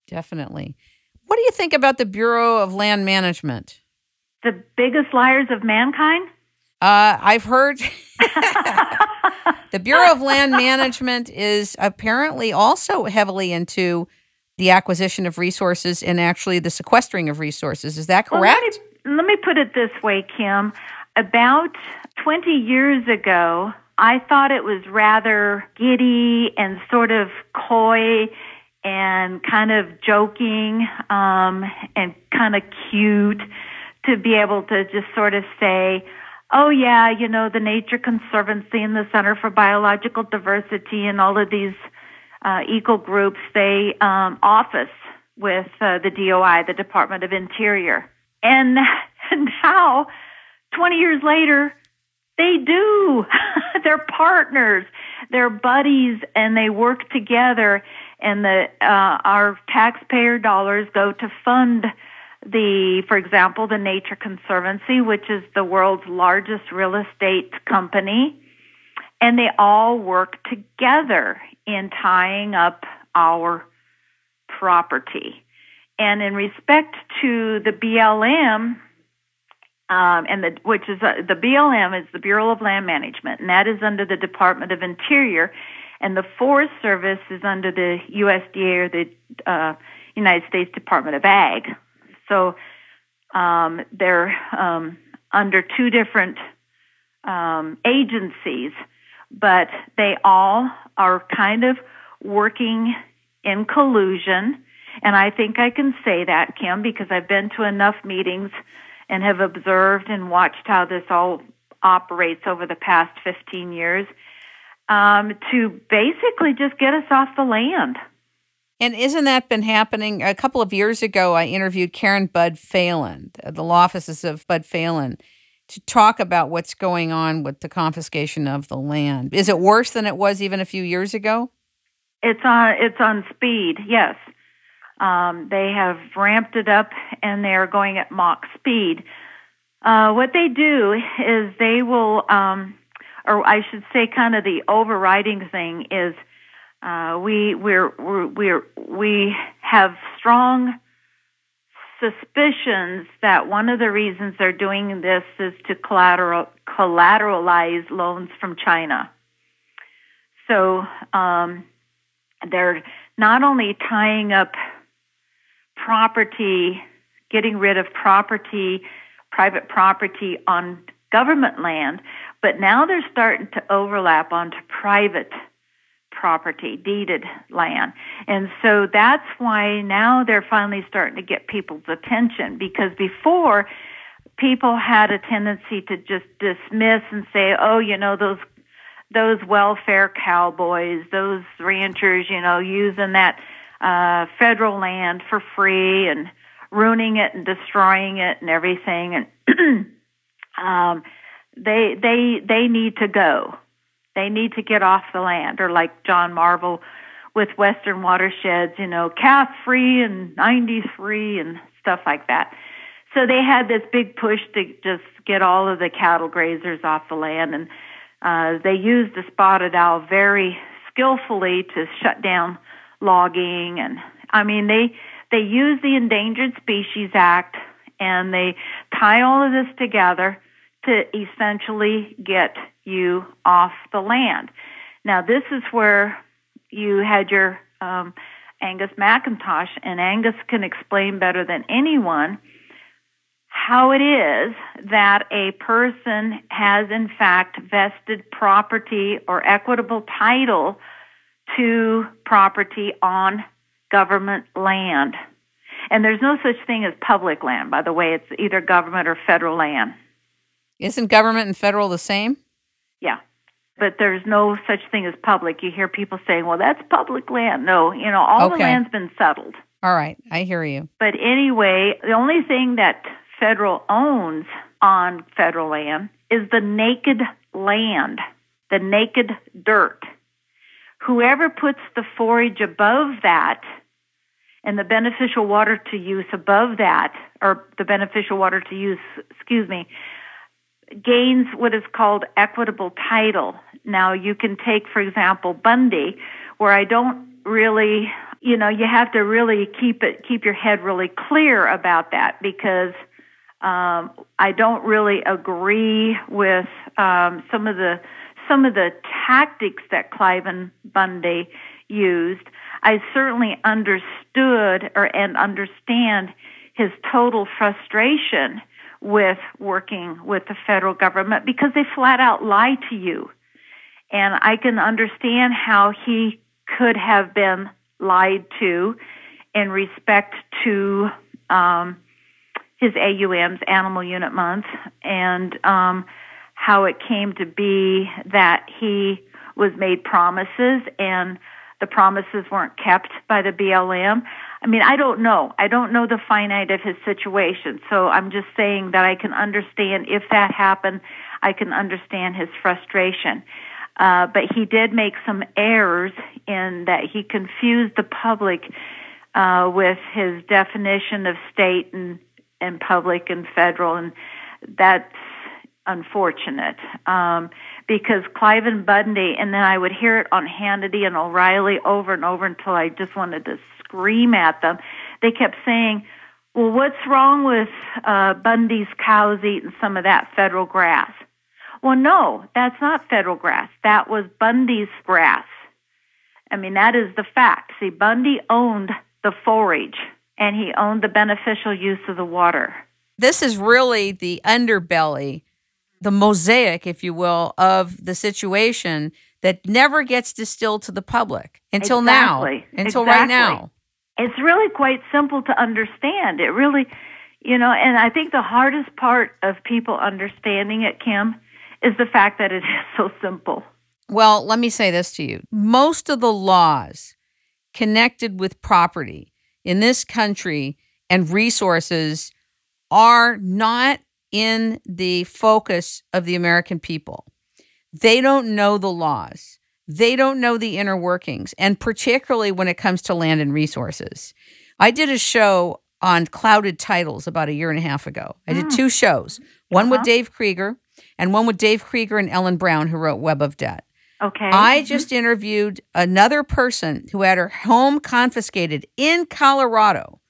A: Definitely. What do you think about the Bureau of Land Management?
B: The biggest liars of mankind?
A: I've heard the Bureau of Land Management is apparently also heavily into the acquisition of resources and actually the sequestering of resources. Is that correct?
B: Well, let me put it this way, Kim. About 20 years ago, I thought it was rather giddy and sort of coy and kind of joking and kind of cute to be able to just sort of say, oh, yeah, you know, the Nature Conservancy and the Center for Biological Diversity and all of these eco groups, they office with the DOI, the Department of Interior. And now, 20 years later, they do. They're partners. They're buddies, and they work together. And our taxpayer dollars go to fund for example, the Nature Conservancy, which is the world's largest real estate company. And they all work together in tying up our property. And in respect to the BLM, which is the BLM is the Bureau of Land Management, and that is under the Department of Interior, and the Forest Service is under the USDA or the United States Department of Ag. So they're under two different agencies, but they all are kind of working in collusion. And I think I can say that, Kim, because I've been to enough meetings and have observed and watched how this all operates over the past 15 years to basically just get us off the land.
A: And isn't that been happening? A couple of years ago, I interviewed Karen Bud Phelan, the law offices of Bud Phelan, to talk about what's going on with the confiscation of the land. Is it worse than it was even a few years ago?
B: It's on speed, yes. They have ramped it up, and they are going at Mach speed. What they do is they will, or I should say, kind of the overriding thing is we have strong suspicions that one of the reasons they're doing this is to collateralize loans from China. So they're not only tying up property, getting rid of property, private property on government land, but now they're starting to overlap onto private property, deeded land. And so that's why now they're finally starting to get people's attention, because before people had a tendency to just dismiss and say, oh, those welfare cowboys, those ranchers, using that federal land for free and ruining it and destroying it and everything, and they need to go. They need to get off the land, or like John Marvel with Western Watersheds, calf free and 93 and stuff like that. So they had this big push to just get all of the cattle grazers off the land, and they used the spotted owl very skillfully to shut down logging. And they use the Endangered Species Act, and they tie all of this together to essentially get you off the land. Now, this is where you had your Angus McIntosh, and Angus can explain better than anyone how it is that a person has, in fact, vested property or equitable title to property on government land. And there's no such thing as public land, by the way. It's either government or federal land.
A: Isn't government and federal the same?
B: Yeah. But there's no such thing as public. You hear people saying, well, that's public land. No, all the land's been settled.
A: All right. I hear you.
B: But anyway, the only thing that federal owns on federal land is the naked land, the naked dirt. Whoever puts the forage above that and the beneficial water to use above that, or the beneficial water to use, gains what is called equitable title. Now, you can take, for example, Bundy, where I don't really, you have to really keep your head really clear about that, because I don't really agree with some of the tactics that Cliven Bundy used. I certainly understood and understand his total frustration with working with the federal government, because they flat out lie to you. And I can understand how he could have been lied to in respect to his AUM's Animal Unit Month, and how it came to be that he was made promises and the promises weren't kept by the BLM. I don't know. I don't know the finite of his situation. So I'm just saying that I can understand if that happened. I can understand his frustration. But he did make some errors in that he confused the public with his definition of state and public and federal, and that's unfortunate. Because Cliven Bundy, and then I would hear it on Hannity and O'Reilly over and over until I just wanted to scream at them. They kept saying, well, what's wrong with Bundy's cows eating some of that federal grass? Well, no, that's not federal grass. That was Bundy's grass. That is the fact. See, Bundy owned the forage, and he owned the beneficial use of the water.
A: This is really the underbelly, the mosaic, if you will, of the situation that never gets distilled to the public until now, until right now.
B: It's really quite simple to understand. It really, and I think the hardest part of people understanding it, Kim, is the fact that it is so simple.
A: Well, let me say this to you. Most of the laws connected with property in this country and resources are not in the focus of the American people. They don't know the laws. They don't know the inner workings, and particularly when it comes to land and resources. I did a show on clouded titles about a year and a half ago. I did two shows, one with Dave Krieger and one with Dave Krieger and Ellen Brown, who wrote Web of Debt.
B: Okay.
A: I just interviewed another person who had her home confiscated in Colorado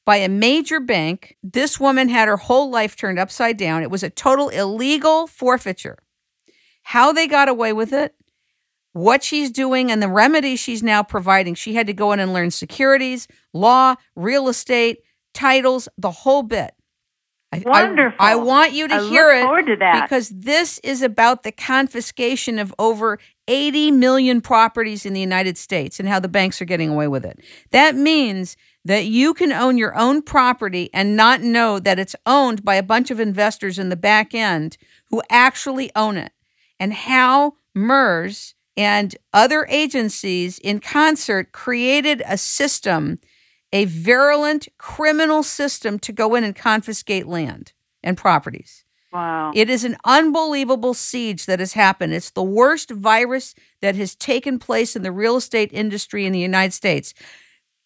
A: by a major bank. This woman had her whole life turned upside down. It was a total illegal forfeiture. How they got away with it, what she's doing, and the remedy she's now providing. She had to go in and learn securities, law, real estate, titles, the whole bit.
B: Wonderful.
A: I want you to hear it,
B: look forward to that,
A: because this is about the confiscation of over 80 million properties in the United States and how the banks are getting away with it. That means that you can own your own property and not know that it's owned by a bunch of investors in the back end who actually own it, and how MERS and other agencies in concert created a system, a virulent criminal system to go in and confiscate land and properties.
B: Wow.
A: It is an unbelievable siege that has happened. It's the worst virus that has taken place in the real estate industry in the United States.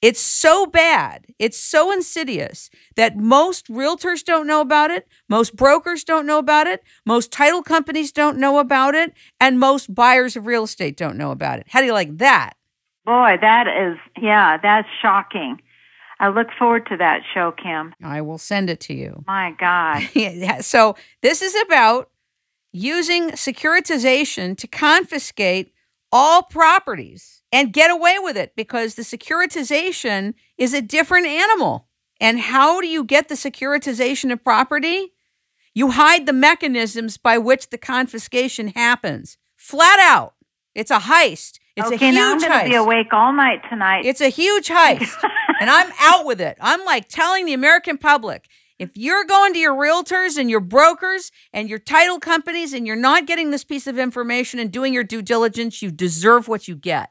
A: It's so bad, it's so insidious that most realtors don't know about it, most brokers don't know about it, most title companies don't know about it, and most buyers of real estate don't know about it. How do you like that?
B: Boy, that's shocking. I look forward to that show, Kim.
A: I will send it to you.
B: My God.
A: Yeah, so this is about using securitization to confiscate all properties and get away with it, because the securitization is a different animal. And how do you get the securitization of property? You hide the mechanisms by which the confiscation happens. Flat out. It's a heist. It's a huge heist.
B: Now I'm going to be awake all night tonight.
A: It's a huge heist. And I'm out with it. I'm like telling the American public, if you're going to your realtors and your brokers and your title companies and you're not getting this piece of information and doing your due diligence, you deserve what you get.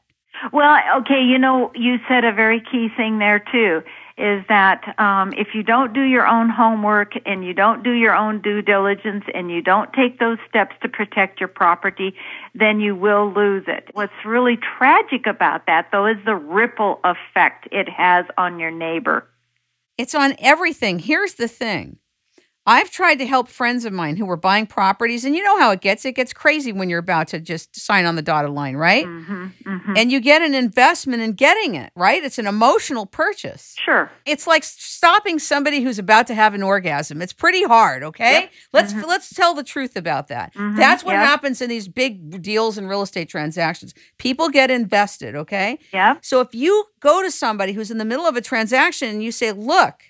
B: Well, okay, you said a very key thing there, too, is that if you don't do your own homework and you don't do your own due diligence and you don't take those steps to protect your property, then you will lose it. What's really tragic about that, though, is the ripple effect it has on your neighbor.
A: It's on everything. Here's the thing. I've tried to help friends of mine who were buying properties, and you know how it gets. It gets crazy when you're about to just sign on the dotted line, right?
B: Mm-hmm, mm-hmm.
A: And you get an investment in getting it, right? It's an emotional purchase.
B: Sure.
A: It's like stopping somebody who's about to have an orgasm. It's pretty hard, okay? Yep. Let's tell the truth about that. Mm-hmm. That's what happens in these big deals in real estate transactions. People get invested, okay?
B: Yeah.
A: So if you go to somebody who's in the middle of a transaction and you say, look,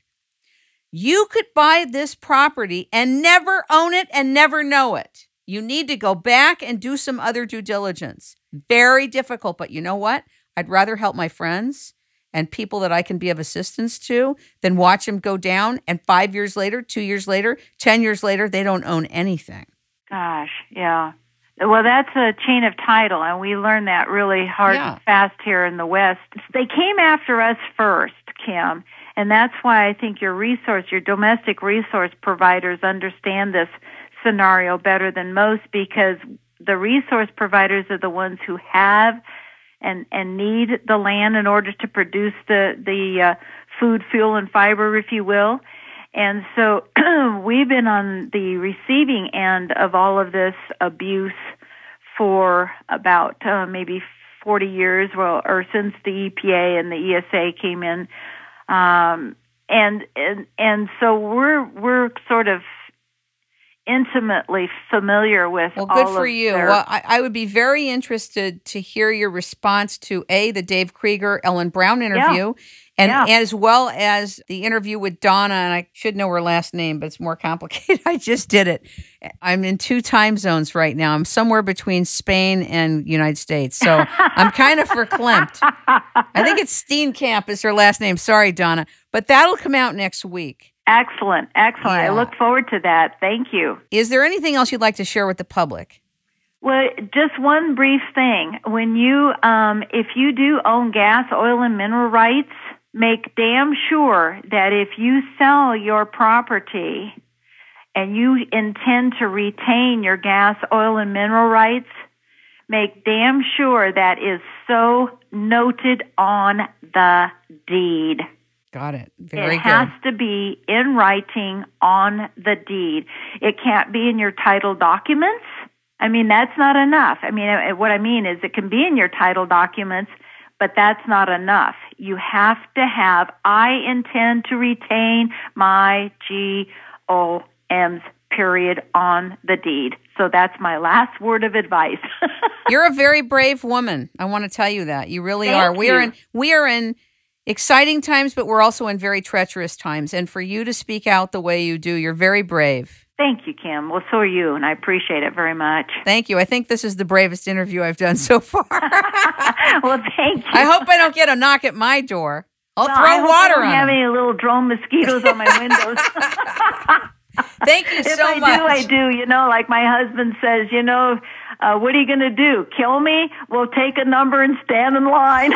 A: you could buy this property and never own it and never know it. You need to go back and do some other due diligence. Very difficult, but you know what? I'd rather help my friends and people that I can be of assistance to than watch them go down, and 5 years later, 2 years later, 10 years later, they don't own anything.
B: Gosh, yeah. Well, that's a chain of title, and we learned that really hard and fast here in the West. They came after us first, Kim. And that's why I think your domestic resource providers understand this scenario better than most, because the resource providers are the ones who have and need the land in order to produce the food, fuel, and fiber, if you will. And so we've been on the receiving end of all of this abuse for about maybe 40 years, or since the EPA and the ESA came in. And so we're sort of intimately familiar with all of
A: Well, good for you. Well, I would be very interested to hear your response to the Dave Krieger, Ellen Brown interview, and as well as the interview with Donna, and I should know her last name, but it's more complicated. I just did it. I'm in 2 time zones right now. I'm somewhere between Spain and United States, so I'm kind of verklempt. I think it's Steenkamp is her last name. Sorry, Donna. But that'll come out next week.
B: Excellent. Yeah. I look forward to that. Thank you.
A: Is there anything else you'd like to share with the public?
B: Well, just one brief thing. When you, if you do own gas, oil, and mineral rights, make damn sure that if you sell your property and you intend to retain your gas, oil, and mineral rights, make damn sure that is so noted on the deed.
A: Got it. Very good.
B: It has to be in writing on the deed. It can't be in your title documents. I mean, that's not enough. I mean, what I mean is it can be in your title documents, but that's not enough. You have to have, I intend to retain my GOMs, period, on the deed. So that's my last word of advice.
A: You're a very brave woman. I want to tell you that. You really are.
B: Thank you.
A: We are in exciting times, but we're also in very treacherous times. And for you to speak out the way you do, you're very brave.
B: Thank you, Kim. Well, so are you, and I appreciate it very much.
A: Thank you. I think this is the bravest interview I've done so far.
B: Well, thank you.
A: I hope I don't get a knock at my door. I'll
B: Well,
A: throw
B: I hope
A: water
B: I don't
A: on
B: have
A: them.
B: any little drone mosquitoes on my windows.
A: Thank you so much.
B: If I do. You know, like my husband says, you know, what are you going to do? Kill me? We'll take a number and stand in line.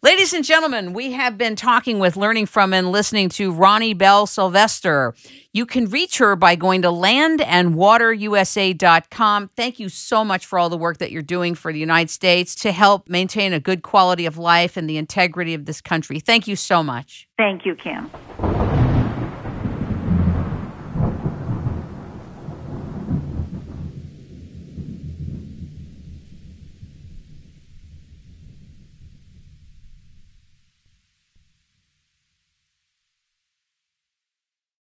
A: Ladies and gentlemen, we have been talking with, learning from, and listening to Roni Bell Sylvester. You can reach her by going to landandwaterusa.com. Thank you so much for all the work that you're doing for the United States to help maintain a good quality of life and the integrity of this country. Thank you so much.
B: Thank you, Kim.